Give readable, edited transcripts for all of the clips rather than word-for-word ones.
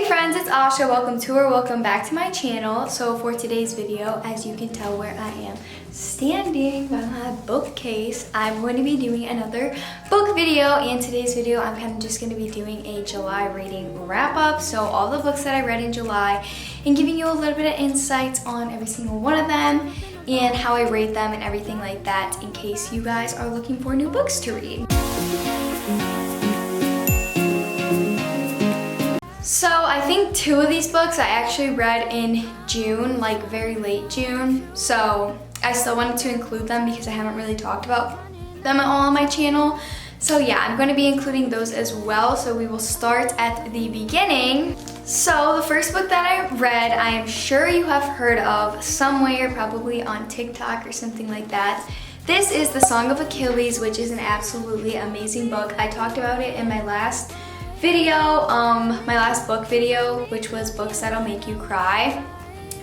friends, it's Asha. Welcome to or welcome back to my channel. So for today's video, as you can tell where I am standing by my bookcase, I'm going to be doing another book video. And today's video, I'm kind of just going to be doing a July reading wrap up. So all the books that I read in July and giving you a little bit of insights on every single one of them and how I rate them and everything like that in case you guys are looking for new books to read. So I think two of these books I actually read in June, like very late June. So I still wanted to include them because I haven't really talked about them at all on my channel. So yeah, I'm going to be including those as well. So we will start at the beginning. So the first book that I read, I am sure you have heard of somewhere, probably on TikTok or something like that. This is The Song of Achilles, which is an absolutely amazing book. I talked about it in my last video, my last book video, which was books that'll make you cry.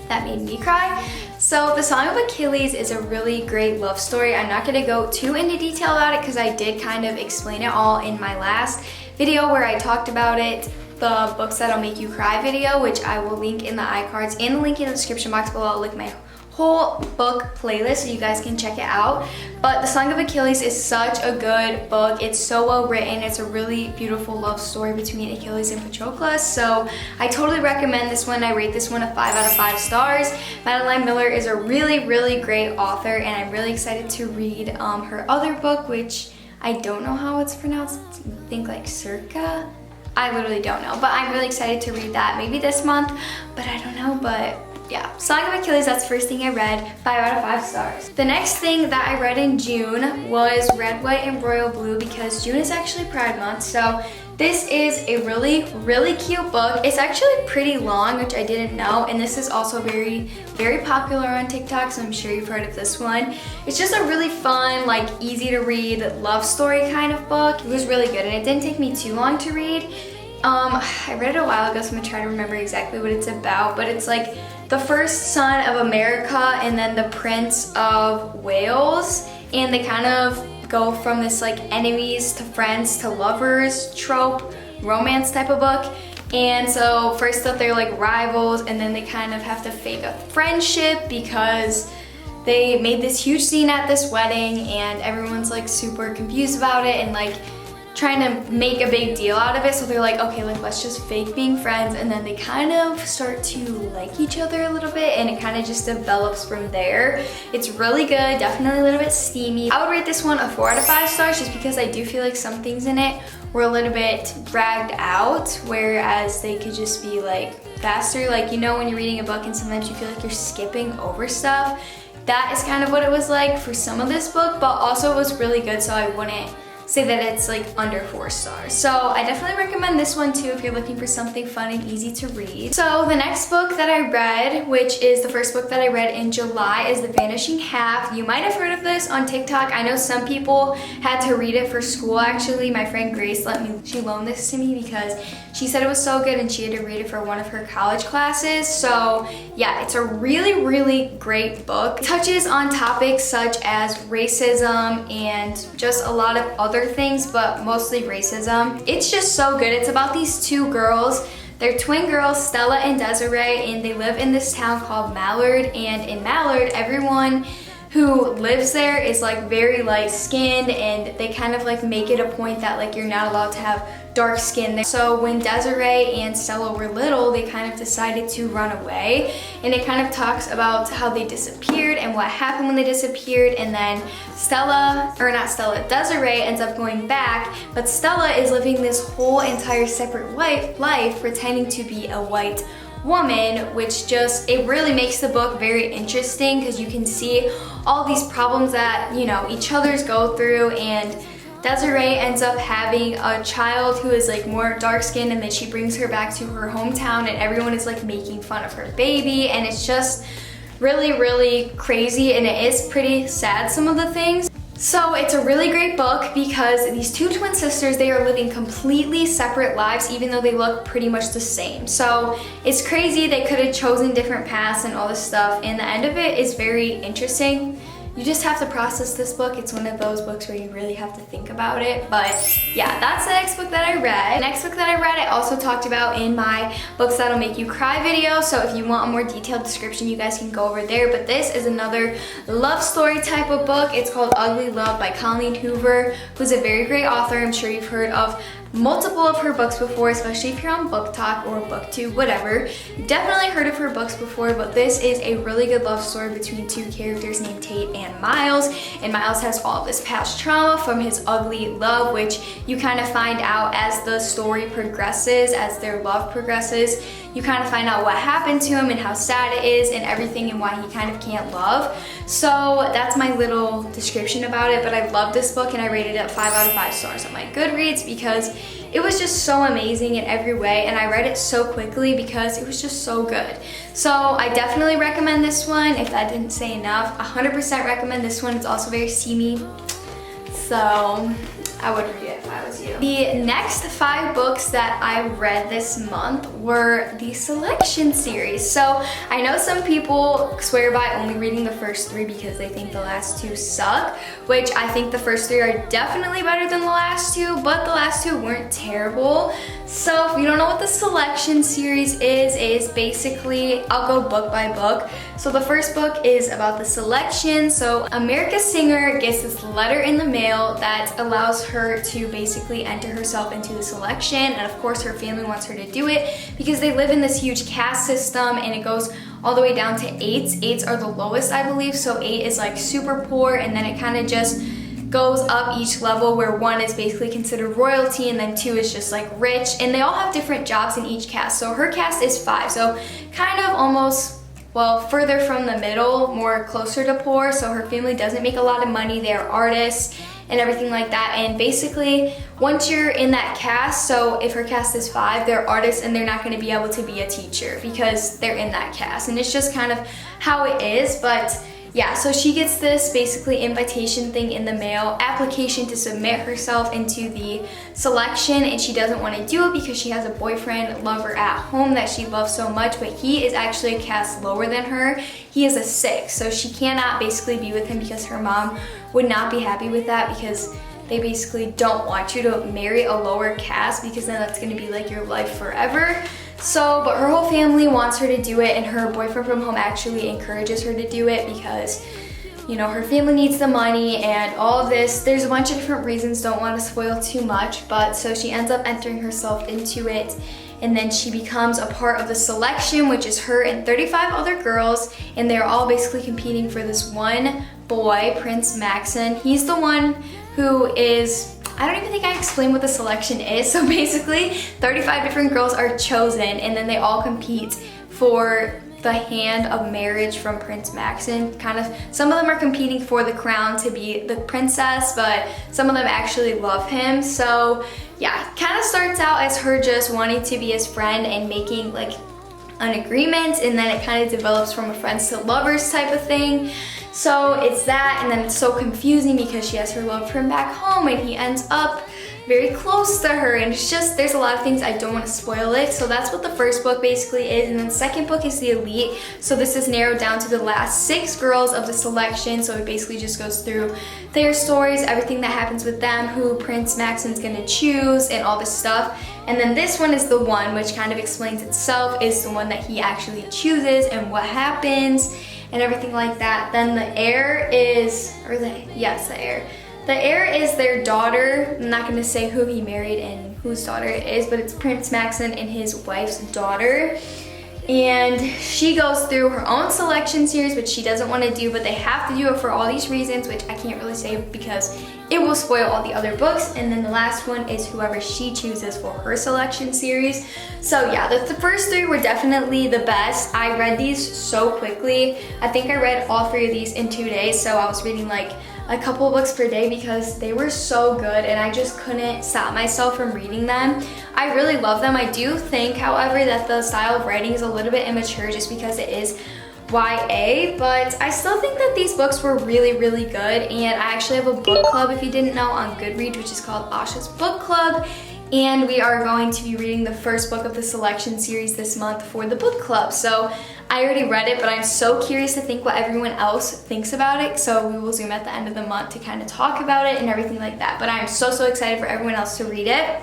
That made me cry. So The Song of Achilles is a really great love story. I'm not gonna go too into detail about it because I did kind of explain it all in my last video where I talked about it, the books that'll make you cry video, which I will link in the iCards and the link in the description box below. I'll link my whole book playlist so you guys can check it out. But The Song of Achilles is such a good book. It's so well written. It's a really beautiful love story between Achilles and Patroclus. So I totally recommend this one. I rate this one a 5 out of 5 stars. Madeline Miller is a really, really great author, and I'm really excited to read her other book, which I don't know how it's pronounced. I think like Circa. I literally don't know, but I'm really excited to read that maybe this month, but I don't know. But yeah, Song of Achilles, that's the first thing I read, 5 out of 5 stars. The next thing that I read in June was Red, White, and Royal Blue because June is actually Pride Month. So this is a really, really cute book. It's actually pretty long, which I didn't know. And this is also very, very popular on TikTok, so I'm sure you've heard of this one. It's just a really fun, like easy to read love story kind of book. It was really good and it didn't take me too long to read. I read it a while ago, so I'm gonna try to remember exactly what it's about, but it's like the first son of America and then the Prince of Wales, and they kind of go from this like enemies to friends to lovers trope romance type of book. And so first up they're like rivals, and then they kind of have to fake a friendship because they made this huge scene at this wedding and everyone's like super confused about it and like trying to make a big deal out of it. So they're like, okay, like let's just fake being friends, and then they kind of start to like each other a little bit, and it kind of just develops from there. It's really good, definitely a little bit steamy. I would rate this one a 4 out of 5 stars just because I do feel like some things in it were a little bit dragged out, whereas they could just be like faster. Like, you know when you're reading a book and sometimes you feel like you're skipping over stuff? That is kind of what it was like for some of this book, but also it was really good, so I wouldn't say that it's like under 4 stars. So I definitely recommend this one too if you're looking for something fun and easy to read. So the next book that I read, which is the first book that I read in July, is The Vanishing Half. You might have heard of this on TikTok. I know some people had to read it for school actually. My friend Grace she loaned this to me because she said it was so good and she had to read it for one of her college classes. So yeah, it's a really, really great book. It touches on topics such as racism and just a lot of other things, but mostly racism. It's just so good. It's about these two girls. They're twin girls, Stella and Desiree, and they live in this town called Mallard. And in Mallard, everyone who lives there is like very light skinned, and they kind of like make it a point that like you're not allowed to have dark skin there. So when Desiree and Stella were little, they kind of decided to run away, and it kind of talks about how they disappeared and what happened when they disappeared. And then Desiree ends up going back, but Stella is living this whole entire separate life pretending to be a white woman, which just, it really makes the book very interesting because you can see all these problems that, you know, each other's go through. And Desiree ends up having a child who is like more dark skinned, and then she brings her back to her hometown and everyone is like making fun of her baby, and it's just really, really crazy, and it is pretty sad, some of the things. So it's a really great book because these two twin sisters, they are living completely separate lives even though they look pretty much the same. So it's crazy, they could have chosen different paths and all this stuff, and the end of it is very interesting. you just have to process this book. It's one of those books where you really have to think about it. But yeah, that's the next book that I read. The next book that I read, I also talked about in my Books That'll Make You Cry video. So if you want a more detailed description, you guys can go over there. But this is another love story type of book. It's called Ugly Love by Colleen Hoover, who's a very great author. I'm sure you've heard of multiple of her books before, especially if you're on BookTok or BookTube, whatever. You've definitely heard of her books before, but this is a really good love story between two characters named Tate and Miles. And Miles has all of this past trauma from his ugly love, which you kind of find out as the story progresses, as their love progresses. You kind of find out what happened to him and how sad it is and everything and why he kind of can't love. So that's my little description about it, but I love this book and I rated it 5 out of 5 stars on my Goodreads because it was just so amazing in every way, and I read it so quickly because it was just so good. So I definitely recommend this one. If that didn't say enough, 100% recommend this one. It's also very steamy, so I would read it if I was you. The next 5 books that I read this month were the Selection series. So I know some people swear by only reading the first 3 because they think the last 2 suck, which I think the first 3 are definitely better than the last 2, but the last 2 weren't terrible. So if you don't know what the Selection series is basically, I'll go book by book. So the first book is about the selection. So America's Singer gets this letter in the mail that allows her to basically enter herself into the selection, and of course her family wants her to do it because they live in this huge caste system, and it goes all the way down to 8s. 8s are the lowest, I believe, so 8 is like super poor, and then it kind of just goes up each level, where 1 is basically considered royalty and then 2 is just like rich, and they all have different jobs in each caste. So her caste is 5, so kind of almost, well, further from the middle, more closer to poor. So her family doesn't make a lot of money. They're artists and everything like that. And basically, once you're in that caste, so if her caste is 5, they're artists and they're not going to be able to be a teacher because they're in that caste. And it's just kind of how it is. But yeah, so she gets this basically invitation thing in the mail, application to submit herself into the selection, and she doesn't want to do it because she has a boyfriend, lover at home that she loves so much, but he is actually a caste lower than her. He is a 6, so she cannot basically be with him because her mom would not be happy with that, because they basically don't want you to marry a lower caste because then that's going to be like your life forever. So, but her whole family wants her to do it, and her boyfriend from home actually encourages her to do it because, you know, her family needs the money and all of this. There's a bunch of different reasons, don't want to spoil too much, but so she ends up entering herself into it, and then she becomes a part of the selection, which is her and 35 other girls, and they're all basically competing for this one boy, Prince Maxon. He's the one who is, I don't even think I explained what the selection is. So basically 35 different girls are chosen, and then they all compete for the hand of marriage from Prince Maxon. Kind of, some of them are competing for the crown to be the princess, but some of them actually love him. So yeah, kind of starts out as her just wanting to be his friend and making like an agreement, and then it kind of develops from a friends to lovers type of thing. So it's that, and then it's so confusing because she has her love for him back home and he ends up very close to her, and it's just, there's a lot of things, I don't want to spoil it. So that's what the first book basically is, and then the second book is the Elite. So this is narrowed down to the last 6 girls of the selection, so it basically just goes through their stories, everything that happens with them, who Prince Maxon's gonna choose, and all this stuff. And then this one is the one which kind of explains itself, is the one that he actually chooses and what happens and everything like that. Then the heir is, the heir. The heir is their daughter. I'm not going to say who he married and whose daughter it is, but it's Prince Maxon and his wife's daughter. And she goes through her own selection series, which she doesn't want to do, but they have to do it for all these reasons, which I can't really say because it will spoil all the other books. And then the last one is whoever she chooses for her selection series. So yeah, the first 3 were definitely the best. I read these so quickly. I think I read all 3 of these in 2 days, so I was reading like a couple books per day because they were so good and I just couldn't stop myself from reading them. I really love them. I do think, however, that the style of writing is a little bit immature just because it is YA, but I still think that these books were really, really good, and I actually have a book club, if you didn't know, on Goodreads, which is called Asha's Book Club. And we are going to be reading the first book of the selection series this month for the book club. So I already read it, but I'm so curious to think what everyone else thinks about it. So we will Zoom at the end of the month to kind of talk about it and everything like that. But I'm so excited for everyone else to read it.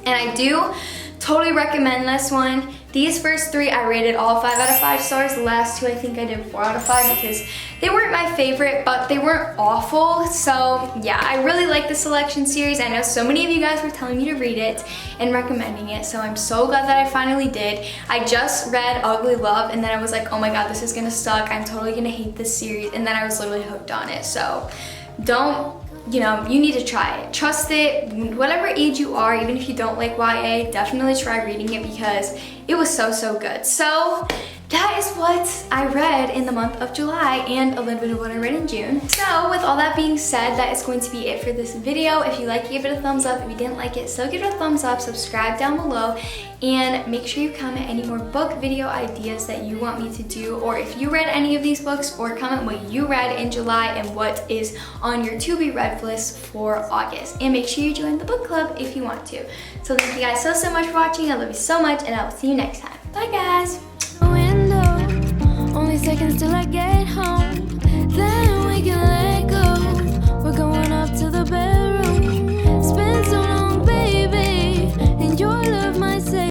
And I do totally recommend this one. These first 3 I rated all 5 out of 5 stars. The last 2 I think I did 4 out of 5 because they weren't my favorite, but they weren't awful. So yeah, I really like the selection series. I know so many of you guys were telling me to read it and recommending it, so I'm so glad that I finally did. I just read Ugly Love and then I was like, oh my god, this is gonna suck. I'm totally gonna hate this series, and then I was literally hooked on it. So you need to try it. Trust it. Whatever age you are, even if you don't like YA, definitely try reading it because it was so good. So that is what I read in the month of July and a little bit of what I read in June. So with all that being said, that is going to be it for this video. If you liked it, give it a thumbs up. If you didn't like it, still give it a thumbs up. Subscribe down below and make sure you comment any more book video ideas that you want me to do, or if you read any of these books, or comment what you read in July and what is on your to be read list for August. And make sure you join the book club if you want to. So thank you guys so much for watching. I love you so much, and I will see you next time. Bye guys. Only seconds till I get